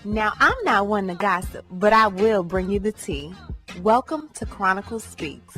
Now, I'm not one to gossip, but I will bring you the tea. Welcome to Chronicle Speaks.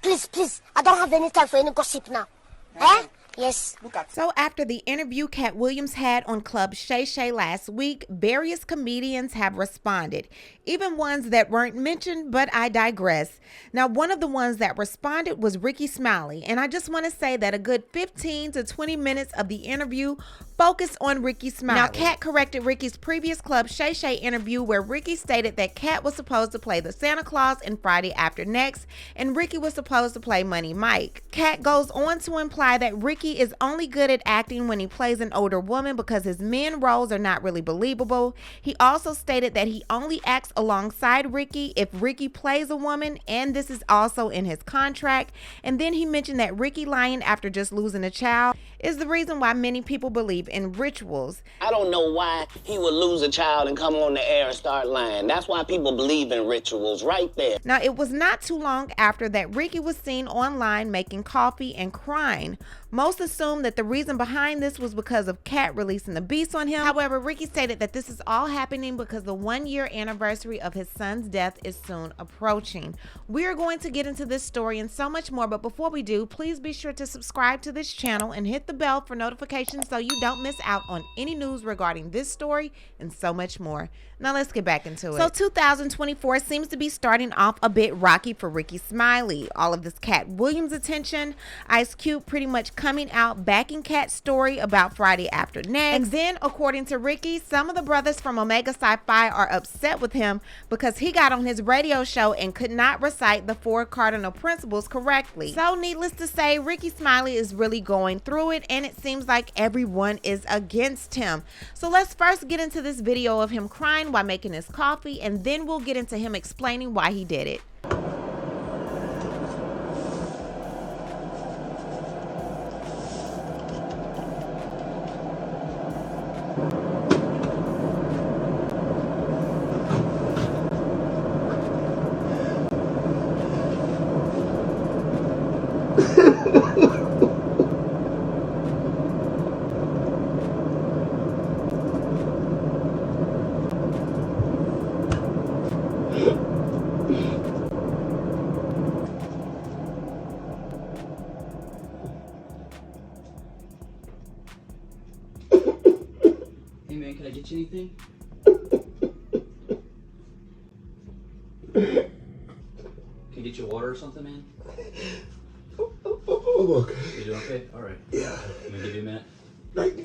Please, I don't have any time for any gossip now. Eh? Yes. So after the interview Katt Williams had on Club Shay Shay last week, various comedians have responded, even ones that weren't mentioned, but I digress. Now, one of the ones that responded was Rickey Smiley, and I just want to say that a good 15 to 20 minutes of the interview focused on Rickey Smiley. Now, Katt corrected Rickey's previous Club Shay Shay interview where Rickey stated that Katt was supposed to play the Santa Claus in Friday After Next, and Rickey was supposed to play Money Mike. Katt goes on to imply that Rickey is only good at acting when he plays an older woman because his men roles are not really believable. He also stated that he only acts alongside Rickey if Rickey plays a woman, and this is also in his contract. And then he mentioned that Rickey lying after just losing a child is the reason why many people believe in rituals. I don't know why he would lose a child and come on the air and start lying. That's why people believe in rituals right there. Now, it was not too long after that Rickey was seen online making coffee and crying. Most assumed that the reason behind this was because of Katt releasing the beast on him. However, Rickey stated that this is all happening because the 1-year anniversary of his son's death is soon approaching. We are going to get into this story and so much more, but before we do, please be sure to subscribe to this channel and hit the bell for notifications so you don't miss out on any news regarding this story and so much more. Now let's get back into it. So 2024 seems to be starting off a bit rocky for Rickey Smiley. All of this Katt Williams attention, Ice Cube pretty much coming out backing Katt's story about Friday After Next. And then, according to Rickey, some of the brothers from Omega Psi Phi are upset with him because he got on his radio show and could not recite the 4 cardinal principles correctly. So needless to say, Rickey Smiley is really going through it, and it seems like everyone is against him. So let's first get into this video of him crying while making his coffee, and then we'll get into him explaining why he did it. Hey man, can I get you anything? Can I get you water or something, man? Oh, okay. You doing okay? Alright. Yeah. Can I give you a minute? Thank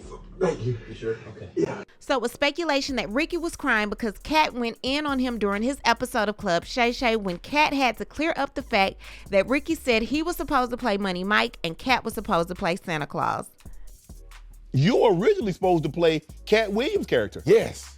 you. You sure? Okay. Yeah. So it was speculation that Rickey was crying because Katt went in on him during his episode of Club Shay Shay when Katt had to clear up the fact that Rickey said he was supposed to play Money Mike and Katt was supposed to play Santa Claus. You were originally supposed to play Katt Williams' character. Yes.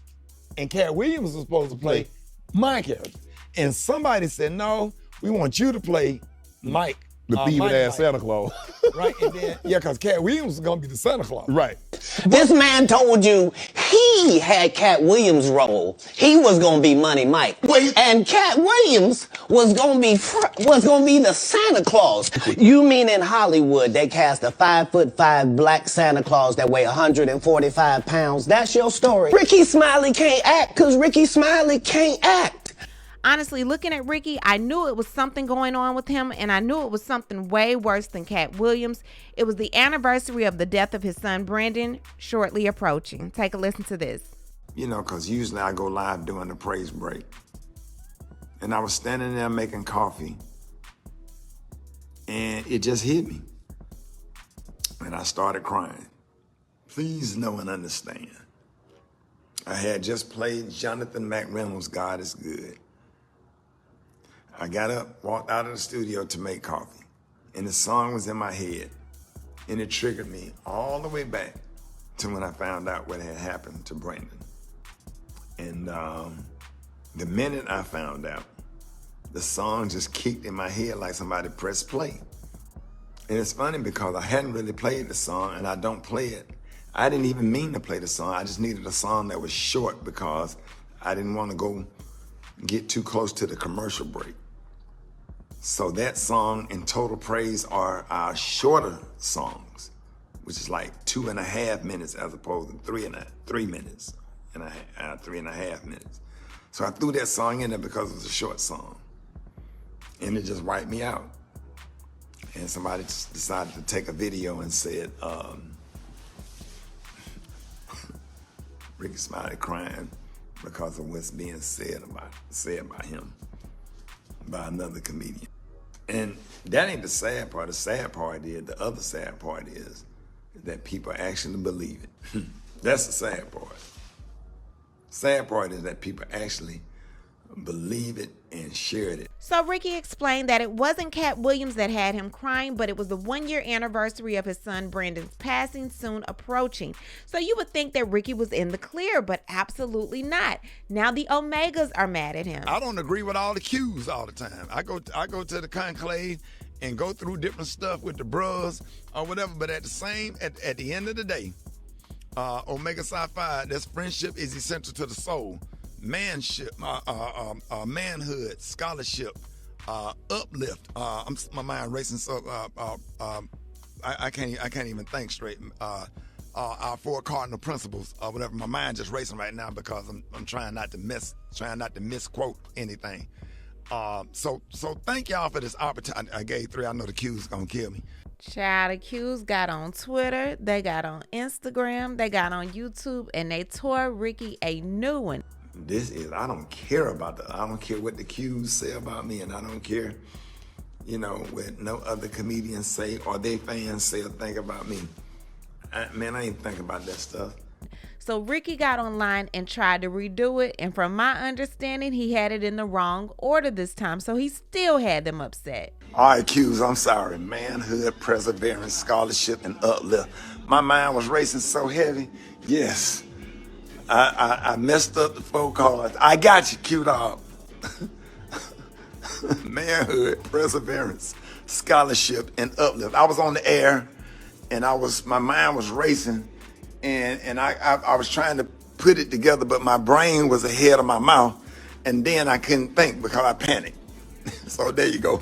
And Katt Williams was supposed to play my character. And somebody said, no, we want you to play Mike. The thieving ass Santa Claus. Right, and then, yeah, because Katt Williams was going to be the Santa Claus. Right. This man told you he had Katt Williams' role. He was gonna be Money Mike, and Katt Williams was gonna be the Santa Claus. You mean in Hollywood they cast a 5'5" black Santa Claus that weigh 145 pounds? That's your story. Rickey Smiley can't act because Rickey Smiley can't act. Honestly, looking at Rickey, I knew it was something going on with him, and I knew it was something way worse than Katt Williams. It was the anniversary of the death of his son, Brandon, shortly approaching. Take a listen to this. You know, because usually I go live during the praise break. And I was standing there making coffee, and it just hit me. And I started crying. Please know and understand. I had just played Jonathan McReynolds' God is Good. I got up, walked out of the studio to make coffee, and the song was in my head, and it triggered me all the way back to when I found out what had happened to Brandon. And the minute I found out, the song just kicked in my head like somebody pressed play. And it's funny because I hadn't really played the song, and I don't play it. I didn't even mean to play the song. I just needed a song that was short because I didn't want to go get too close to the commercial break. So that song and Total Praise are our shorter songs. which is like 2.5 minutes as opposed to 3 minutes and a half, 3.5 minutes. So I threw that song in there because it was a short song. And it just wiped me out. And somebody just decided to take a video and said, Rickey Smiley crying because of what's being said by him, by another comedian. And that ain't the sad part. The sad part is, the other sad part is that people actually believe it. That's the sad part. Sad part is that people actually believe it and shared it. So Rickey explained that it wasn't Katt Williams that had him crying, but it was the 1-year anniversary of his son Brandon's passing soon approaching. So you would think that Rickey was in the clear, but absolutely not. Now the Omegas are mad at him. I don't agree with all the cues all the time. I go to the conclave and go through different stuff with the bros or whatever, but at the end of the day, Omega Psi Phi, this friendship is essential to the soul. Manship, manhood, scholarship, uplift. My mind racing, so I can't even think straight. Our 4 cardinal principles or whatever. My mind just racing right now because I'm trying not to misquote anything. So thank y'all for this opportunity. I gave 3. I know the Q's gonna kill me. Child, the Q's got on Twitter, they got on Instagram, they got on YouTube, and they tore Rickey a new one. I don't care about I don't care what the Q's say about me, and I don't care, what no other comedians say or their fans say or think about me. I ain't thinking about that stuff. So Rickey got online and tried to redo it, and from my understanding, he had it in the wrong order this time, so he still had them upset. All right, Q's, I'm sorry. Manhood, perseverance, scholarship, and uplift. My mind was racing so heavy. Yes, I messed up the 4 cards. I got you, Q-Dog. Manhood, perseverance, scholarship, and uplift. I was on the air, and my mind was racing, and I was trying to put it together, but my brain was ahead of my mouth, and then I couldn't think because I panicked. So there you go.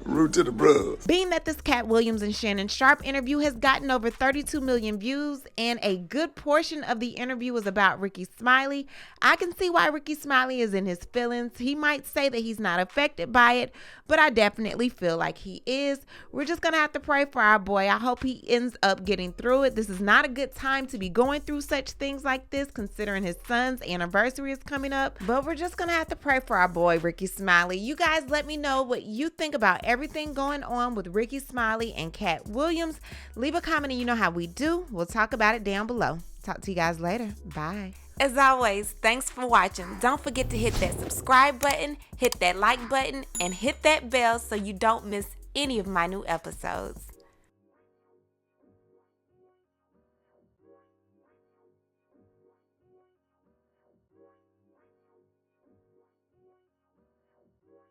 Root to the bros. Being that this Katt Williams and Shannon Sharpe interview has gotten over 32 million views and a good portion of the interview is about Rickey Smiley, I can see why Rickey Smiley is in his feelings. He might say that he's not affected by it, but I definitely feel like he is. We're just gonna have to pray for our boy. I hope he ends up getting through it. This is not a good time to be going through such things like this, considering his son's anniversary is coming up, but we're just gonna have to pray for our boy Rickey Smiley. You guys let me know what you think about everything going on with Rickey Smiley and Katt Williams. Leave a comment and you know how we do. We'll talk about it down below. Talk to you guys later. Bye. As always, thanks for watching. Don't forget to hit that subscribe button, hit that like button, and hit that bell so you don't miss any of my new episodes.